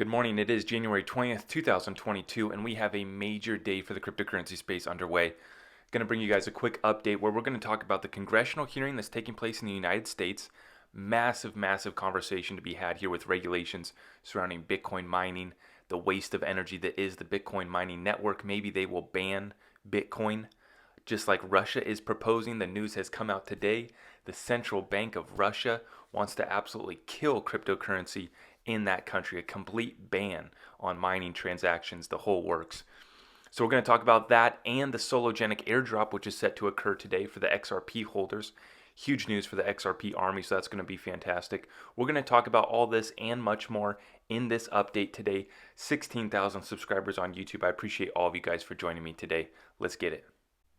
Good morning. It is January 20th, 2022, and we have a major day for the cryptocurrency space underway. Going to bring you guys a quick update where we're going to talk about the congressional hearing that's taking place in the United States. Massive conversation to be had here with regulations surrounding Bitcoin mining, the waste of energy that is the Bitcoin mining network. Maybe they will ban Bitcoin, just like Russia is proposing. The news has come out today. The central bank of Russia wants to absolutely kill cryptocurrency in that country, a complete ban on mining transactions, the whole works. So we're going to talk about that and the Sologenic airdrop, which is set to occur today for the XRP holders. Huge news for the XRP army, so that's going to be fantastic. We're going to talk about all this and much more in this update today. 16,000 subscribers on YouTube. I appreciate all of you guys for joining me today. Let's get it.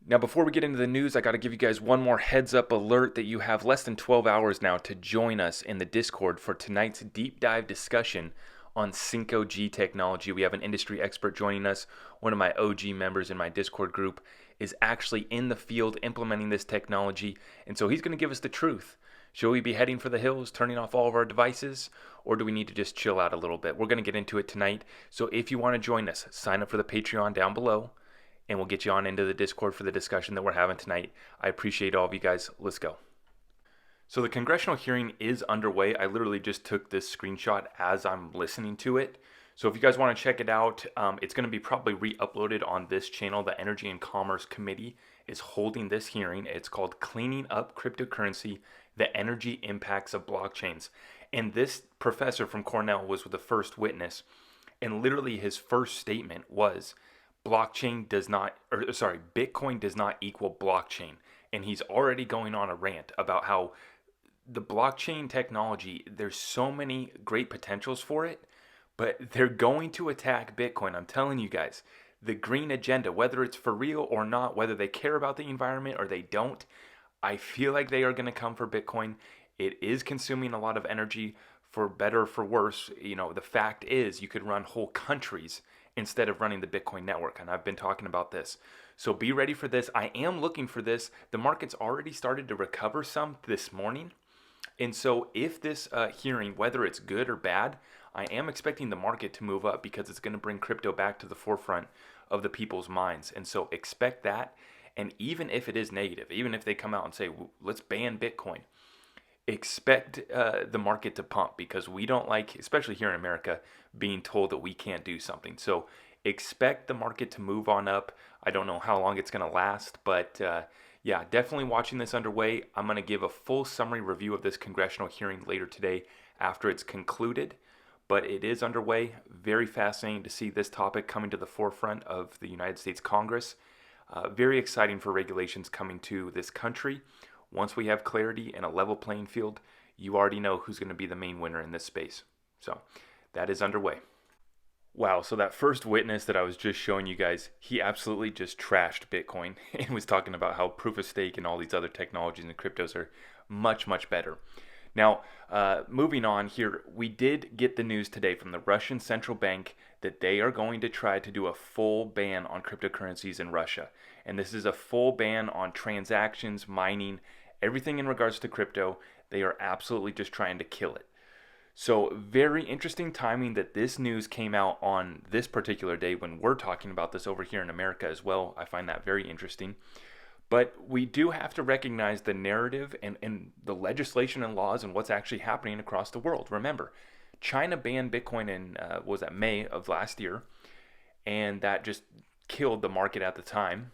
Now, before we get into the news, I got to give you guys one more heads up alert that you have less than 12 hours now to join us in the Discord for tonight's deep dive discussion on 5G technology. We have an industry expert joining us. One of my OG members in my Discord group is actually in the field implementing this technology, and so he's going to give us the truth. Should we be heading for the hills, turning off all of our devices, or do we need to just chill out a little bit? We're going to get into it tonight, so if you want to join us, sign up for the Patreon down below, and we'll get you on into the Discord for the discussion that we're having tonight. I appreciate all of you guys. Let's go. So the congressional hearing is underway. I literally just took this screenshot as I'm listening to it. So if you guys want to check it out, it's going to be probably re-uploaded on this channel. The Energy and Commerce Committee is holding this hearing. It's called Cleaning Up Cryptocurrency, the Energy Impacts of Blockchains. And this professor from Cornell was the first witness. And literally his first statement was, Bitcoin does not equal blockchain. And he's already going on a rant about how the blockchain technology, there's so many great potentials for it, but they're going to attack Bitcoin. I'm telling you guys, the green agenda, whether it's for real or not, whether they care about the environment or they don't, I feel like they are going to come for Bitcoin. It is consuming a lot of energy, for better or for worse. You know, the fact is you could run whole countries instead of running the Bitcoin network. And I've been talking about this. So be ready for this. I am looking for this. The market's already started to recover some this morning. And so if this hearing, whether it's good or bad, I am expecting the market to move up because it's going to bring crypto back to the forefront of the people's minds. And so expect that. And even if it is negative, even if they come out and say, let's ban Bitcoin, expect the market to pump, because we don't like, especially here in America, being told that we can't do something. So expect the market to move on up. I don't know how long it's going to last, but yeah, definitely watching this underway. I'm going to give a full summary review of this congressional hearing later today after it's concluded, but it is underway. Very fascinating to see this topic coming to the forefront of the United States Congress. Very exciting for regulations coming to this country. Once we have clarity and a level playing field, you already know who's going to be the main winner in this space. So that is underway. Wow, so that first witness that I was just showing you guys, he absolutely just trashed Bitcoin and was talking about how proof of stake and all these other technologies and cryptos are much better. Now, moving on here, we did get the news today from the Russian central bank that they are going to try to do a full ban on cryptocurrencies in Russia. And this is a full ban on transactions, mining, everything in regards to crypto. They are absolutely just trying to kill it. So very interesting timing that this news came out on this particular day when we're talking about this over here in America as well. I find that very interesting. But we do have to recognize the narrative and the legislation and laws and what's actually happening across the world. Remember, China banned Bitcoin in, May of last year, and that just killed the market at the time.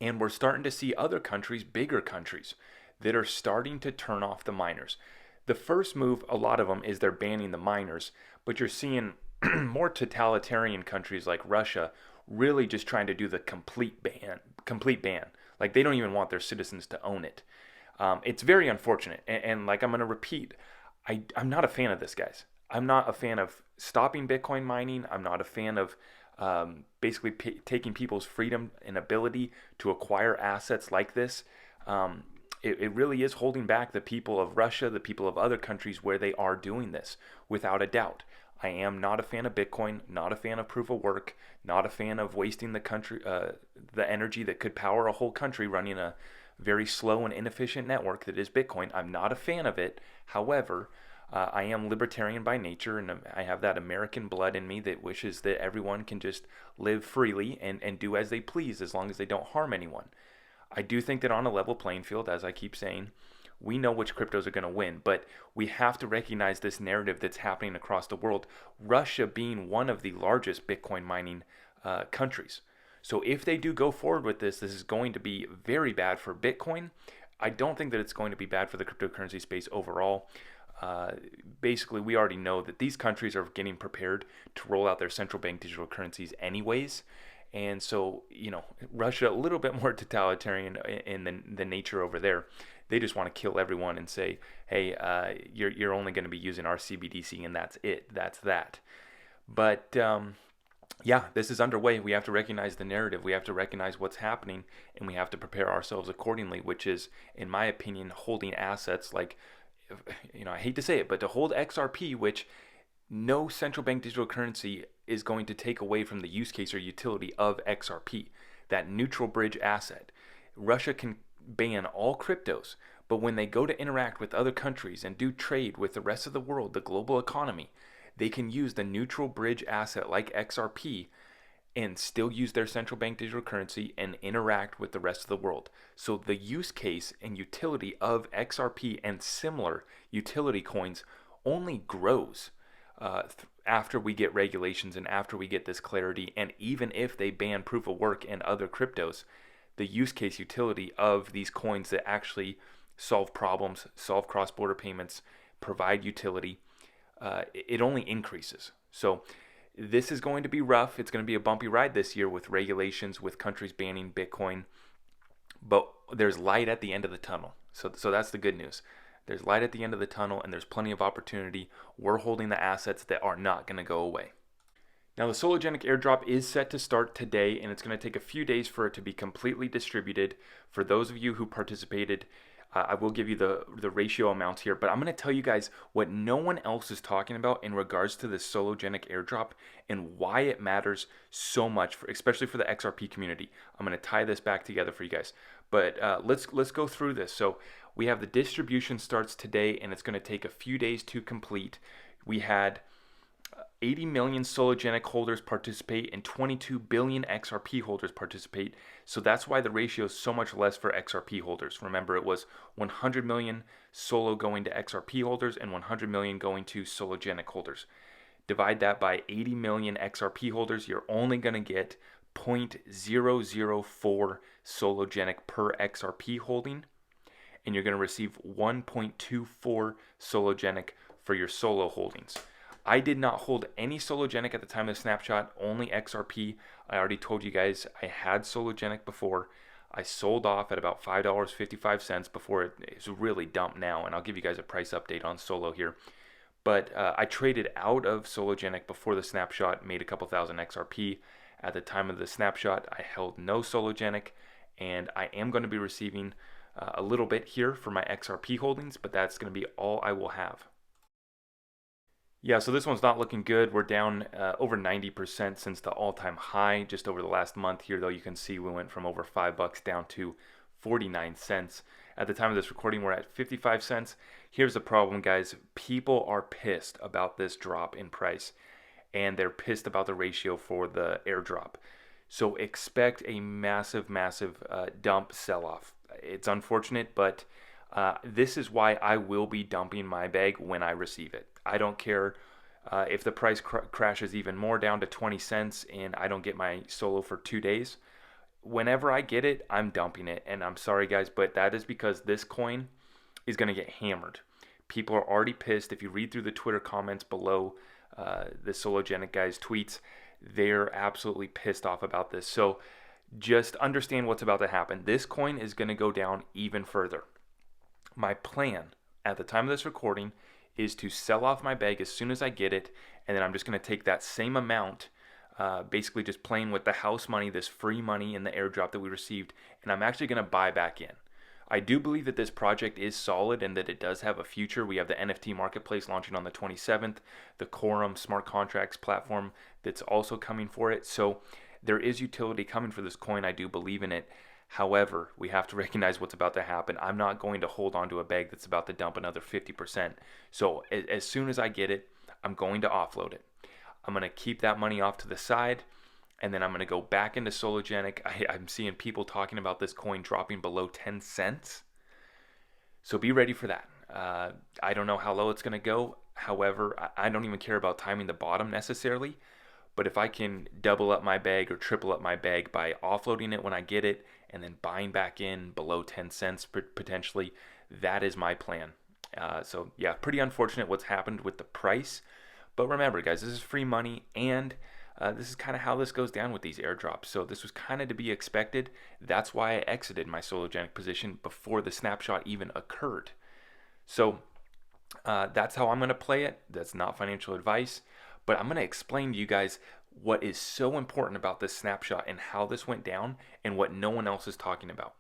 And we're starting to see other countries, bigger countries, that are starting to turn off the miners. The first move, a lot of them, is they're banning the miners, but you're seeing more totalitarian countries like Russia really just trying to do the complete ban. Like, they don't even want their citizens to own it. It's very unfortunate. And like I'm going to repeat, I'm not a fan of this, guys. I'm not a fan of stopping Bitcoin mining. I'm not a fan of basically taking people's freedom and ability to acquire assets like this. It really is holding back the people of Russia, the people of other countries where they are doing this, without a doubt. I am not a fan of Bitcoin, not a fan of proof of work, not a fan of wasting the energy that could power a whole country running a very slow and inefficient network that is Bitcoin. I'm not a fan of it. However, I am libertarian by nature, and I have that American blood in me that wishes that everyone can just live freely and do as they please as long as they don't harm anyone. I do think that on a level playing field, as I keep saying, we know which cryptos are going to win, but we have to recognize this narrative that's happening across the world. Russia being one of the largest Bitcoin mining countries. So if they do go forward with this, this is going to be very bad for Bitcoin. I don't think that it's going to be bad for the cryptocurrency space overall. Basically, we already know that these countries are getting prepared to roll out their central bank digital currencies anyways. And so, Russia, a little bit more totalitarian in the nature over there. They just want to kill everyone and say, hey, you're only going to be using our CBDC, and that's it. That's that. But yeah, this is underway. We have to recognize the narrative. We have to recognize what's happening, and we have to prepare ourselves accordingly, which is, in my opinion, holding assets like, I hate to say it, but to hold XRP, which no central bank digital currency is going to take away from the use case or utility of XRP, that neutral bridge asset. Russia can ban all cryptos, but when they go to interact with other countries and do trade with the rest of the world, the global economy, they can use the neutral bridge asset like XRP and still use their central bank digital currency and interact with the rest of the world. So the use case and utility of XRP and similar utility coins only grows after we get regulations and after we get this clarity. And even if they ban proof of work and other cryptos, the use case utility of these coins that actually solve problems, solve cross-border payments, provide utility, it only increases. So this is going to be rough. It's going to be a bumpy ride this year with regulations, with countries banning Bitcoin. But there's light at the end of the tunnel. So that's the good news. There's light at the end of the tunnel, and there's plenty of opportunity. We're holding the assets that are not going to go away. Now, the Sologenic airdrop is set to start today, and it's going to take a few days for it to be completely distributed. For those of you who participated, I will give you the ratio amounts here, but I'm going to tell you guys what no one else is talking about in regards to the Sologenic airdrop and why it matters so much, especially for the XRP community. I'm going to tie this back together for you guys. But let's go through this. So we have the distribution starts today, and it's going to take a few days to complete. We had 80 million Sologenic holders participate and 22 billion XRP holders participate. So that's why the ratio is so much less for XRP holders. Remember, it was 100 million Solo going to XRP holders and 100 million going to Sologenic holders. Divide that by 80 million XRP holders, you're only going to get 0.004 Sologenic per XRP holding, and you're going to receive 1.24 Sologenic for your Solo holdings. I did not hold any Sologenic at the time of the snapshot, only XRP. I already told you guys I had Sologenic before. I sold off at about $5.55 before it's really dumped now, and I'll give you guys a price update on Solo here. But I traded out of Sologenic before the snapshot, made a couple thousand XRP. At the time of the snapshot, I held no Sologenic, and I am going to be receiving a little bit here for my XRP holdings, but that's going to be all I will have. Yeah, so this one's not looking good. We're down over 90% since the all-time high just over the last month here, though you can see we went from over $5 down to 49 cents. At the time of this recording, we're at 55 cents. Here's the problem, guys. People are pissed about this drop in price, and they're pissed about the ratio for the airdrop. So expect a massive, massive dump sell-off. It's unfortunate, but this is why I will be dumping my bag when I receive it. I don't care if the price crashes even more down to 20 cents and I don't get my Solo for 2 days. Whenever I get it, I'm dumping it. And I'm sorry, guys, but that is because this coin is going to get hammered. People are already pissed. If you read through the Twitter comments below the Sologenic guys' tweets, they're absolutely pissed off about this. So just understand what's about to happen. This coin is going to go down even further. My plan at the time of this recording is to sell off my bag as soon as I get it, and then I'm just going to take that same amount, basically just playing with the house money, this free money in the airdrop that we received, and I'm actually going to buy back in. I do believe that this project is solid and that it does have a future. We have the NFT marketplace launching on the 27th, the Quorum smart contracts platform that's also coming for it. So there is utility coming for this coin. I do believe in it. However, we have to recognize what's about to happen. I'm not going to hold on to a bag that's about to dump another 50%. So as soon as I get it, I'm going to offload it. I'm going to keep that money off to the side, and then I'm going to go back into Sologenic. I'm seeing people talking about this coin dropping below 10 cents. So be ready for that. I don't know how low it's going to go. However, I don't even care about timing the bottom necessarily. But if I can double up my bag or triple up my bag by offloading it when I get it and then buying back in below 10 cents potentially, that is my plan. So yeah, pretty unfortunate what's happened with the price. But remember, guys, this is free money, and this is kind of how this goes down with these airdrops. So this was kind of to be expected. That's why I exited my Sologenic position before the snapshot even occurred. So that's how I'm going to play it. That's not financial advice, but I'm going to explain to you guys what is so important about this snapshot and how this went down and what no one else is talking about.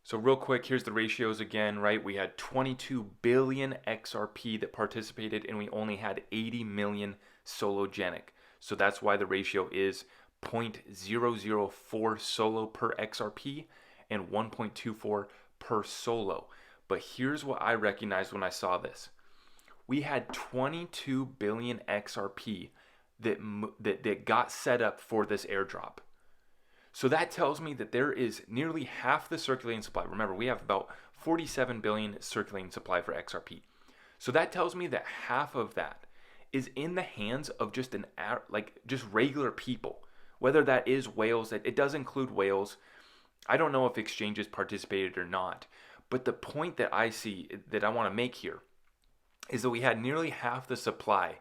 So real quick, here's the ratios again, right? We had 22 billion XRP that participated, and we only had 80 million Sologenic. So that's why the ratio is 0.004 Solo per XRP and 1.24 per Solo. But here's what I recognized when I saw this. We had 22 billion XRP that got set up for this airdrop. So that tells me that there is nearly half the circulating supply. Remember, we have about 47 billion circulating supply for XRP. So that tells me that half of that is in the hands of just just regular people. Whether that is whales, it does include whales. I don't know if exchanges participated or not. But the point that I see that I want to make here is that we had nearly half the supply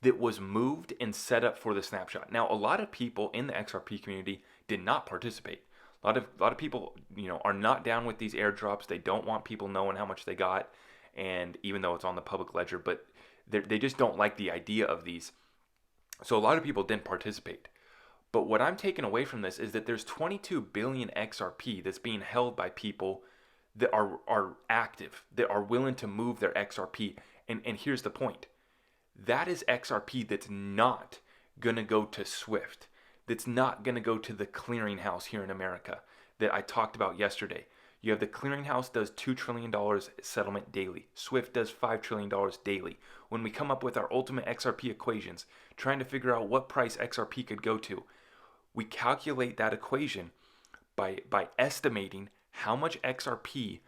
that was moved and set up for the snapshot. Now, a lot of people in the XRP community did not participate. A lot of people, are not down with these airdrops. They don't want people knowing how much they got, and even though it's on the public ledger, but they just don't like the idea of these. So a lot of people didn't participate. But what I'm taking away from this is that there's 22 billion XRP that's being held by people that are active, that are willing to move their XRP. And here's the point. That is XRP that's not going to go to Swift. That's not going to go to the clearinghouse here in America that I talked about yesterday. You have the clearinghouse does $2 trillion settlement daily. Swift does $5 trillion daily. When we come up with our ultimate XRP equations, trying to figure out what price XRP could go to, we calculate that equation by estimating how much XRP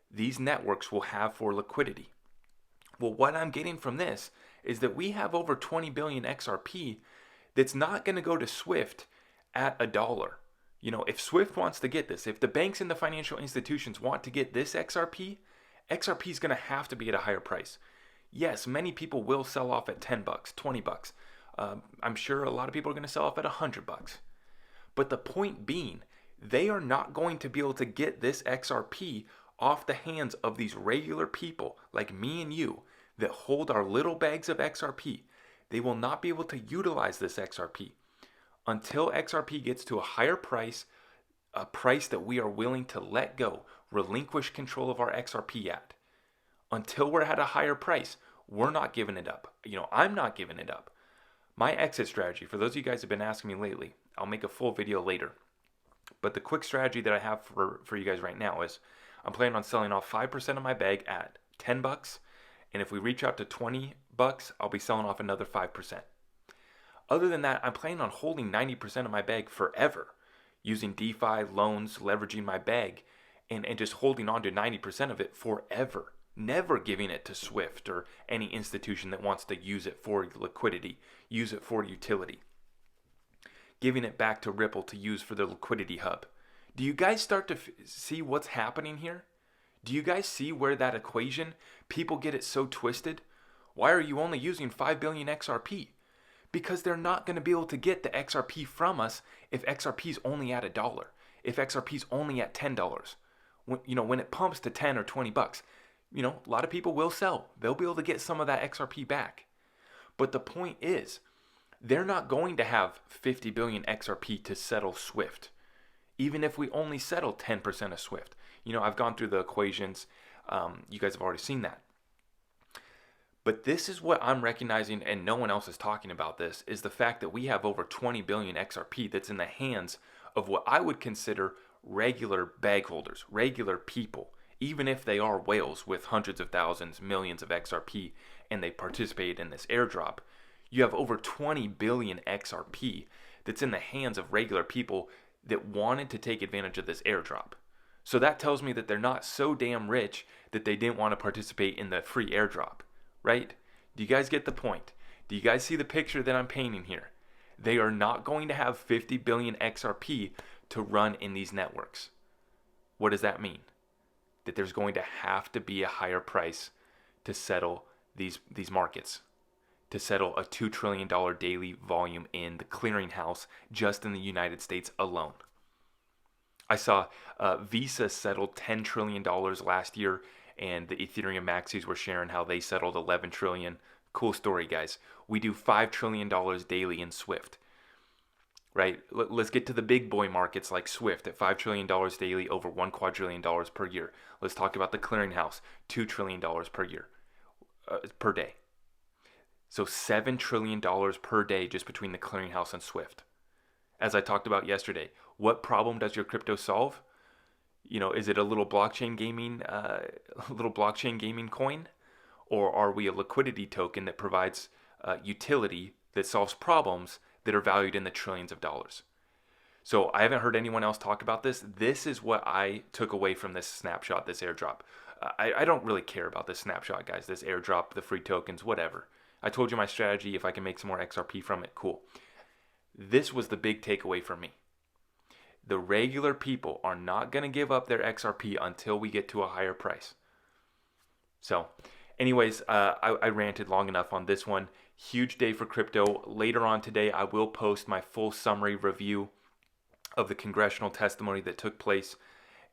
these networks will have for liquidity. Well, what I'm getting from this is that we have over 20 billion XRP that's not going to go to Swift at $1. If Swift wants to get this, if the banks and the financial institutions want to get this XRP is going to have to be at a higher price. Yes, many people will sell off at $10, $20. I'm sure a lot of people are going to sell off at $100. But the point being, they are not going to be able to get this XRP off the hands of these regular people like me and you that hold our little bags of XRP. They will not be able to utilize this XRP until XRP gets to a higher price, a price that we are willing to let go, relinquish control of our XRP at. Until we're at a higher price, we're not giving it up. I'm not giving it up. My exit strategy, for those of you guys who have been asking me lately, I'll make a full video later. But the quick strategy that I have for you guys right now is I'm planning on selling off 5% of my bag at $10. And if we reach out to $20, I'll be selling off another 5%. Other than that, I'm planning on holding 90% of my bag forever, using DeFi, loans, leveraging my bag, and just holding on to 90% of it forever. Never giving it to Swift or any institution that wants to use it for liquidity, use it for utility. Giving it back to Ripple to use for the liquidity hub. Do you guys start to see what's happening here? Do you guys see where that equation, people get it so twisted? Why are you only using 5 billion XRP? Because they're not going to be able to get the XRP from us if XRP is only at $1, if XRP is only at $10. When it pumps to 10 or 20 bucks, a lot of people will sell. They'll be able to get some of that XRP back. But the point is, they're not going to have 50 billion XRP to settle Swift, even if we only settle 10% of Swift. I've gone through the equations. You guys have already seen that. But this is what I'm recognizing, and no one else is talking about this, is the fact that we have over 20 billion XRP that's in the hands of what I would consider regular bag holders, regular people, even if they are whales with hundreds of thousands, millions of XRP, and they participate in this airdrop, you have over 20 billion XRP that's in the hands of regular people that wanted to take advantage of this airdrop. So that tells me that they're not so damn rich that they didn't want to participate in the free airdrop, right? Do you guys get the point? Do you guys see the picture that I'm painting here? They are not going to have 50 billion XRP to run in these networks. What does that mean? That there's going to have to be a higher price to settle these markets, to settle a $2 trillion daily volume in the clearinghouse just in the United States alone. I saw Visa settled $10 trillion last year, and the Ethereum maxis were sharing how they settled $11 trillion. Cool story, guys. We do $5 trillion daily in Swift, right? Let's get to the big boy markets like Swift at $5 trillion daily, over $1 quadrillion per year. Let's talk about the clearinghouse, $2 trillion per year, per day. So $7 trillion per day just between the clearinghouse and Swift. As I talked about yesterday, what problem does your crypto solve? You know, is it a little blockchain gaming coin? Or are we a liquidity token that provides utility that solves problems that are valued in the trillions of dollars? So I haven't heard anyone else talk about this. This is what I took away from this snapshot, this airdrop. I don't really care about this snapshot, guys, this airdrop, the free tokens, whatever. I told you my strategy. If I can make some more XRP from it, cool. This was the big takeaway for me. The regular people are not going to give up their XRP until we get to a higher price. So anyways, I ranted long enough on this one. Huge day for crypto. Later on today, I will post my full summary review of the congressional testimony that took place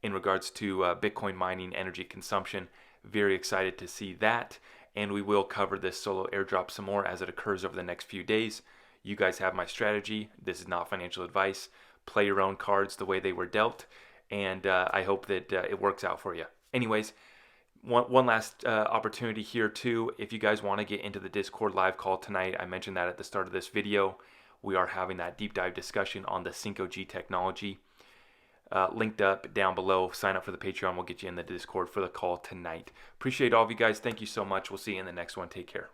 in regards to Bitcoin mining energy consumption. Very excited to see that. And we will cover this solo airdrop some more as it occurs over the next few days. You guys have my strategy. This is not financial advice. Play your own cards the way they were dealt. And I hope that it works out for you. Anyways, one last opportunity here too. If you guys want to get into the Discord live call tonight, I mentioned that at the start of this video. We are having that deep dive discussion on the 5G technology. Linked up down below. Sign up for the Patreon. We'll get you in the Discord for the call tonight. Appreciate all of you guys. Thank you so much. We'll see you in the next one. Take care.